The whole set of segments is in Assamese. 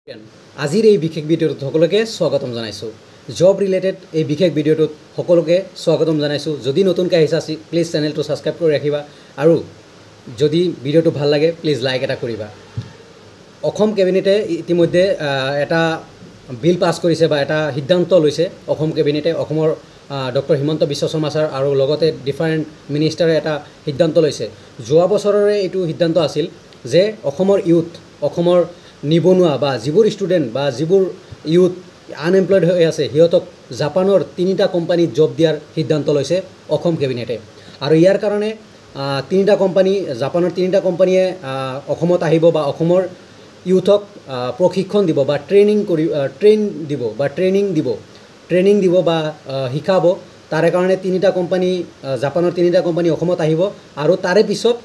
আজিৰ এই বিশেষ ভিডিঅ'টোত সকলোকে স্বাগতম জনাইছোঁ। জব ৰিলেটেড এই বিশেষ ভিডিঅ'টোত সকলোকে স্বাগতম জনাইছোঁ। যদি নতুনকৈ আহিছা প্লিজ চেনেলটো ছাবস্ক্ৰাইব কৰি ৰাখিবা আৰু যদি ভিডিঅ'টো ভাল লাগে প্লিজ লাইক এটা কৰিবা। অসম কেবিনেটে ইতিমধ্যে এটা বিল পাছ কৰিছে বা এটা সিদ্ধান্ত লৈছে। অসম কেবিনেটে অসমৰ ডক্টৰ হিমন্ত বিশ্ব শৰ্মা ছাৰ আৰু লগতে ডিফাৰেণ্ট মিনিষ্টাৰে এটা সিদ্ধান্ত লৈছে। যোৱা বছৰৰে এইটো সিদ্ধান্ত আছিল যে অসমৰ ইউথ, অসমৰ নিবনুৱা বা যিবোৰ ষ্টুডেণ্ট বা যিবোৰ ইউথ আনএমপ্লয়েড হৈ আছে সিহঁতক জাপানৰ 3টা কোম্পানীত জব দিয়াৰ সিদ্ধান্ত লৈছে অসম কেবিনেটে। আৰু ইয়াৰ কাৰণে 3টা কোম্পানী, জাপানৰ 3টা কোম্পানীয়ে অসমত আহিব বা অসমৰ ইউথক প্ৰশিক্ষণ দিব বা ট্ৰেইনিং দিব বা শিকাব। তাৰে কাৰণে 3টা কোম্পানী, জাপানৰ 3টা কোম্পানী অসমত আহিব আৰু তাৰে পিছত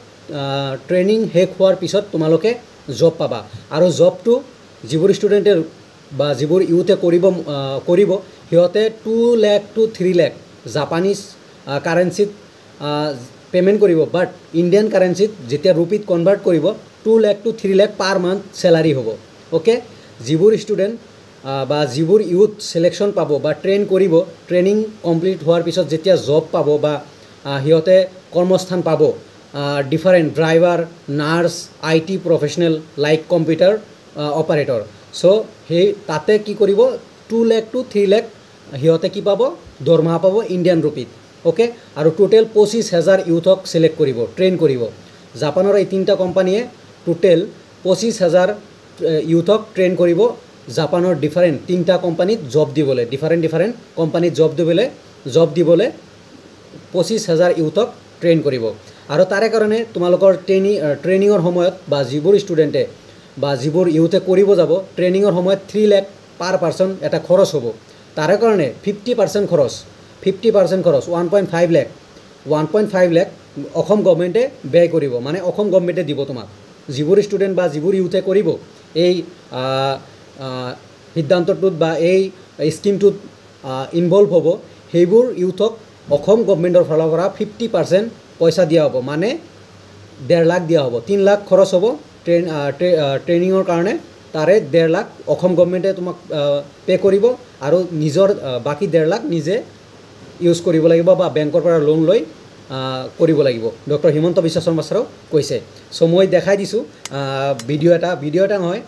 ট্ৰেইনিং শেষ হোৱাৰ পিছত তোমালোকে জব পাবা। আৰু জবটো যিবোৰ ষ্টুডেণ্টে বা যিবোৰ ইউথে কৰিব সিহঁতে 2 লাখ to 3 লাখ জাপানিজ কাৰেঞ্চিত পে'মেণ্ট কৰিব। বাট ইণ্ডিয়ান কাৰেঞ্চিত যেতিয়া ৰুপিত কনভাৰ্ট কৰিব 2 lakh to 3 lakh per month salary হ'ব। অ'কে, যিবোৰ ষ্টুডেণ্ট বা যিবোৰ ইউথ চিলেকশ্যন পাব বা ট্ৰেইন কৰিব, ট্ৰেইনিং কমপ্লিট হোৱাৰ পিছত যেতিয়া জব পাব বা সিহঁতে কৰ্মস্থান পাব, different driver, nurse, IT professional like computer operator. So' সেই তাতে কি কৰিব 2 লাখ to 3 লাখ সিহঁতে কি পাব, দৰমহা পাব ইণ্ডিয়ান ৰুপিত। অ'কে, আৰু টোটেল 25,000 ইউথক চিলেক্ট কৰিব, ট্ৰেইন কৰিব। জাপানৰ এই 3টা কোম্পানীয়ে টোটেল 25,000 ইউথক ট্ৰেইন কৰিব জাপানৰ ডিফাৰেণ্ট 3টা কোম্পানীত জব দিবলৈ, ডিফাৰেণ্ট কোম্পানীত জব দিবলৈ 25,000 ইউথক ট্ৰেইন কৰিব। আৰু তাৰে কাৰণে তোমালোকৰ ট্ৰেইনিঙৰ সময়ত বা যিবোৰ ষ্টুডেণ্টে বা যিবোৰ ইউথে কৰিব যাব ট্ৰেইনিঙৰ সময়ত 3 লাখ পাৰ পাৰ্চন এটা খৰচ হ'ব। তাৰে কাৰণে 50% খৰচ 1.5 লাখ অসম গভৰ্ণমেণ্টে ব্যয় কৰিব, মানে অসম গভৰ্ণমেণ্টে দিব তোমাক। যিবোৰ ষ্টুডেণ্ট বা যিবোৰ ইউথে কৰিব এই সিদ্ধান্তটোত বা এই স্কিমটোত ইনভলভ হ'ব, সেইবোৰ ইউথক অসম গভৰ্ণমেণ্টৰ ফালৰ পৰা 50% পইচা দিয়া হ'ব, মানে 1.5 লাখ দিয়া হ'ব। 3 লাখ খৰচ হ'ব ট্ৰেইনিঙৰ কাৰণে, তাৰে 1.5 লাখ অসম গভৰ্ণমেণ্টে তোমাক পে' কৰিব আৰু নিজৰ বাকী 1.5 লাখ নিজে ইউজ কৰিব লাগিব বা বেংকৰ পৰা লোন লৈ কৰিব লাগিব। ডক্টৰ হিমন্ত বিশ্ব শৰ্মা ছাৰেও কৈছে। চ' মই দেখাই দিছোঁ ভিডিঅ' এটা নহয়,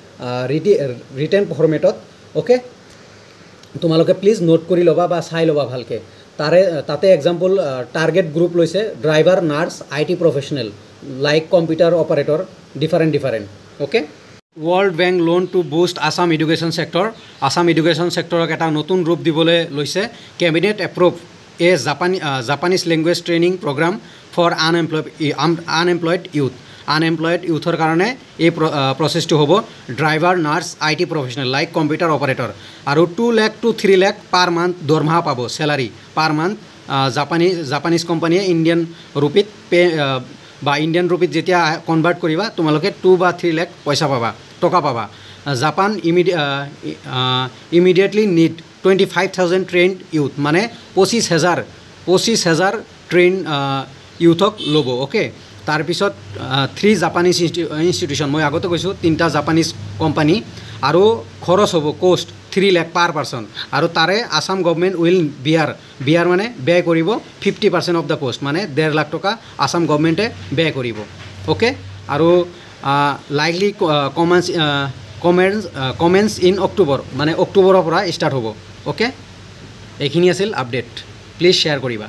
ৰিটেন ফৰ্মেটত। অ'কে, তোমালোকে প্লিজ নোট কৰি ল'বা বা চাই ল'বা ভালকৈ। তাতে এক্সাম্পল টাৰ্গেট গ্ৰুপ লৈছে driver, nurse, IT professional like computer operator, different. Okay, world bank loan to boost Assam education sector. Assam education ছেক্টৰক এটা নতুন ৰূপ দিবলৈ লৈছে। Cabinet approve Japanese language training programme for unemployed ইউথৰ কাৰণে এই প্ৰচেছটো হ'ব। Driver, nurse, IT professional like computer operator আৰু 2 lakh to 3 lakh per month দৰমহা পাব, চেলাৰী পাৰ মান্থ। জাপানিজ কোম্পানীয়ে ইণ্ডিয়ান ৰুপিত বা ইণ্ডিয়ান ৰুপিত যেতিয়া কনভাৰ্ট কৰিবা তোমালোকে 2 বা 3 লাখ টকা পাবা। Japan immediately need 25,000 trained youth, মানে 25,000 ট্ৰেইন ইউথক ল'ব। অ'কে, তাৰপিছত 3 জাপানিজ ইনষ্টিটিউশ্যন, মই আগতে কৈছোঁ 3টা জাপানিজ কোম্পানী, আৰু খৰচ হ'ব কষ্ট 3 লাখ পাৰ পাৰ্চন। আৰু তাৰে আছাম গভৰ্ণমেণ্ট উইল বিয়াৰ মানে ব্যয় কৰিব 50% অফ দ্য কষ্ট, মানে 1.5 লাখ টকা আছাম গভৰ্ণমেণ্টে ব্যয় কৰিব। অ'কে, আৰু লাইকলি কমেন্টছ ইন অক্টোবৰ, মানে অক্টোবৰৰ পৰা ষ্টাৰ্ট হ'ব। অ'কে, এইখিনি আছিল আপডেট, প্লিজ শ্বেয়াৰ কৰিবা।